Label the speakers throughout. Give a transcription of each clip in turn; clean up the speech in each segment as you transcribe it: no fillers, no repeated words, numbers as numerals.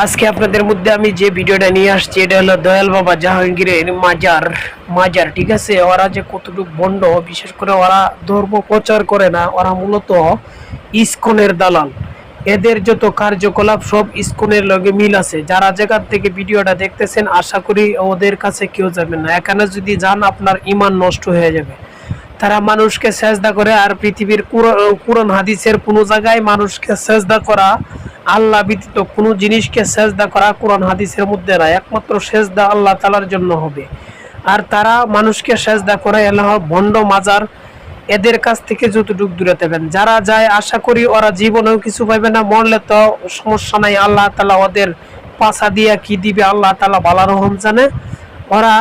Speaker 1: আজকে আপনাদের মধ্যে আমি যে ভিডিওটা নিয়ে আসছি এটা হলো দয়াল বাবা জাহাঙ্গীরের মাজার ঠিক আছে। ওরা যে কতটুকু ভণ্ড, বিশেষ করে ওরা ধর্ম প্রচার করে না, ওরা মূলত ইসকনের দালাল। এদের যত কার্যকলাপ সব ইসকনের লগে মিল আছে। যারা জায়গা থেকে ভিডিওটা দেখতেছেন আশা করি ওদের কাছে কেউ যাবেন না। এখানে যদি যান আপনার ঈমান নষ্ট হয়ে যাবে। তারা মানুষকে সেজদা করে, আর পৃথিবীর কোরআন হাদিসের কোনো জায়গায় মানুষকে সেজদা করা, আল্লাহ ব্যতীত কোনো জিনিসকে সেজদা করা কোরআন হাদিসের মধ্যে নাই। একমাত্র সেজদা আল্লাহ তাআলার জন্য হবে। আর তারা মানুষকে সেজদা করে আল্লাহ ভণ্ড মাজার। এদের কাছ থেকে যতটুকু দূরে থাকবেন। যারা যায় আশা করি ওরা জীবনেও কিছু পাবে না, মরলে তো সমস্যা নাই। আল্লাহ তাআলা ওদের পাছা দিয়া কি দিবে আল্লাহ তাআলা ভালো রকম জানে। ওরা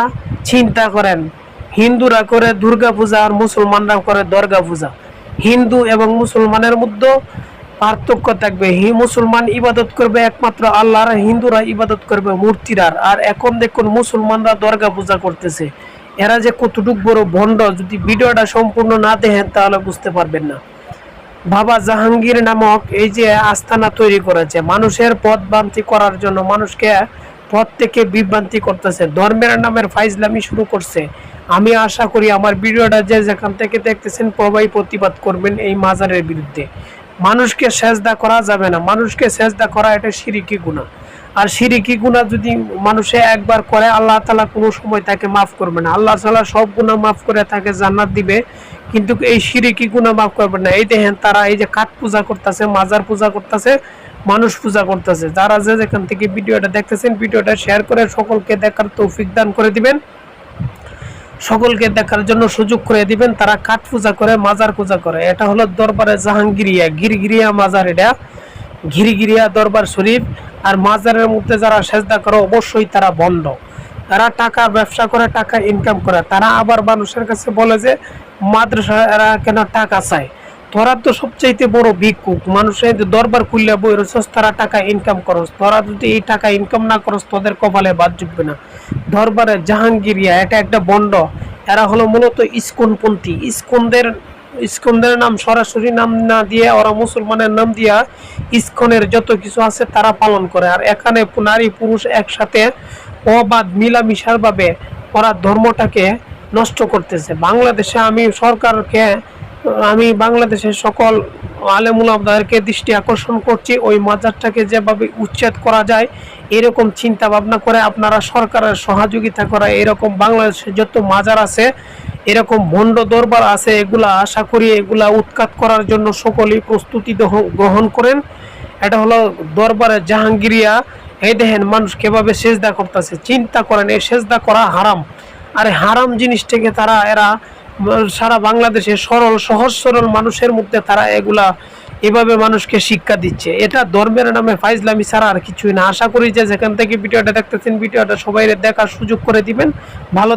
Speaker 1: চিন্তা করেন, হিন্দুরা করে দুর্গা পূজা আর মুসলমানরা করে দর্গা পূজা। হিন্দু এবং মুসলমানের মধ্যে পার্থক্য থাকবে। মুসলমান ইবাদত করবে একমাত্র আল্লাহর, হিন্দুরা ইবাদত করবে মূর্তিরার। আর এখন দেখুন মুসলমানরা দর্গা পূজা করতেছে। এরা যে কতটুকু বড় ভণ্ড, যদি ভিডিওটা সম্পূর্ণ না দেখেন তাহলে বুঝতে পারবেন না। বাবা জাহাঙ্গীর নামক এই যে আস্তানা তৈরি করেছে মানুষের পথ ভ্রান্তি করার জন্য, মানুষকে পথ থেকে বিভ্রান্তি করতেছে, ধর্মের নামের ফাইজলামি শুরু করছে। আমি আশা করি আমার ভিডিওটা যে যেখান থেকে দেখতেছেন সবাই প্রতিবাদ করবেন এই মাজারের বিরুদ্ধে। মানুষকে সেজদা করা যাবে না, মানুষকে সেজদা করা এটা শিরকি গুনাহ। আর শিরকি গুনাহ যদি মানুষে একবার করে আল্লাহ তাআলা কোনো সময় তাকে মাফ করবে না। আল্লাহ তাআলা সব গুনাহ মাফ করে তাকে জান্নাত দিবে, কিন্তু এই শিরকি গুনাহ মাফ করবে না। এই দেখেন তারা এই যে কাঠ পূজা করতেছে, মাজার পূজা করতেছে, মানুষ পূজা করতেছে। যারা যে যেখান থেকে ভিডিওটা দেখতেছেন ভিডিওটা শেয়ার করে সকলকে দেখার তৌফিক দান করে দিবেন, সকলকে দেখার জন্য সুযোগ করে দিবেন। তারা কাঠ পূজা করে, মাজার পূজা করে। এটা হলো দরবারে জাহাঙ্গীরিয়া গিরগিরিয়া মাজার, এটা গিরগিরিয়া দরবার শরীফ। আর মাজারের মধ্যে যারা সেজদা করে অবশ্যই তারা ভণ্ড। তারা টাকা ব্যবসা করে, টাকা ইনকাম করে। তারা আবার মানুষের কাছে বলে যে মাদ্রাসা এরা কেন টাকা চায়। তোরা তো সবচাইতে বড় ভিক্ষুক, মানুষের দরবার খুললে বই রসস, তারা টাকা ইনকাম করস। তোরা যদি এই টাকা ইনকাম না করস তোদের কপালে বাদ জুটবে না। দরবারে জাহাঙ্গীরিয়া এটা একটা ভণ্ড। এরা হলো মূলত ইসকনপন্থী। ইসকনদের নাম সরাসরি নাম না দিয়ে ওরা মুসলমানের নাম দিয়া ইসকনের যত কিছু আছে তারা পালন করে। আর এখানে নারী পুরুষ একসাথে অবাধ মিলামিশার ভাবে ওরা ধর্মটাকে নষ্ট করতেছে। বাংলাদেশে আমি বাংলাদেশের সকল আলেমুলামাদেরকে দৃষ্টি আকর্ষণ করছি, ওই মাজারটাকে যেভাবে উচ্ছেদ করা যায় এরকম চিন্তা ভাবনা করে আপনারা সরকারের সহযোগিতা করা। এরকম বাংলাদেশে যত মাজার আছে, এরকম ভণ্ড দরবার আছে, এগুলা আশা করি এগুলা উৎখাত করার জন্য সকলেই প্রস্তুতি গ্রহণ করেন। এটা হলো দরবারে জাহাঙ্গীরিয়া। এই দেখেন মানুষ কিভাবে সেজদা করতেছে, চিন্তা করেন এই সেজদা করা হারাম। আর হারাম জিনিসটাকে এরা সারা বাংলাদেশে সহজ সরল মানুষের মধ্যে তারা এগুলা এভাবে মানুষকে শিক্ষা দিচ্ছে। এটা ধর্মের নামে ফাইজলামি ছাড়া আর কিছুই না। আশা করি যে যেখান থেকে ভিডিওটা দেখতেছেন ভিডিওটা সবাই দেখার সুযোগ করে দিবেন। ভালো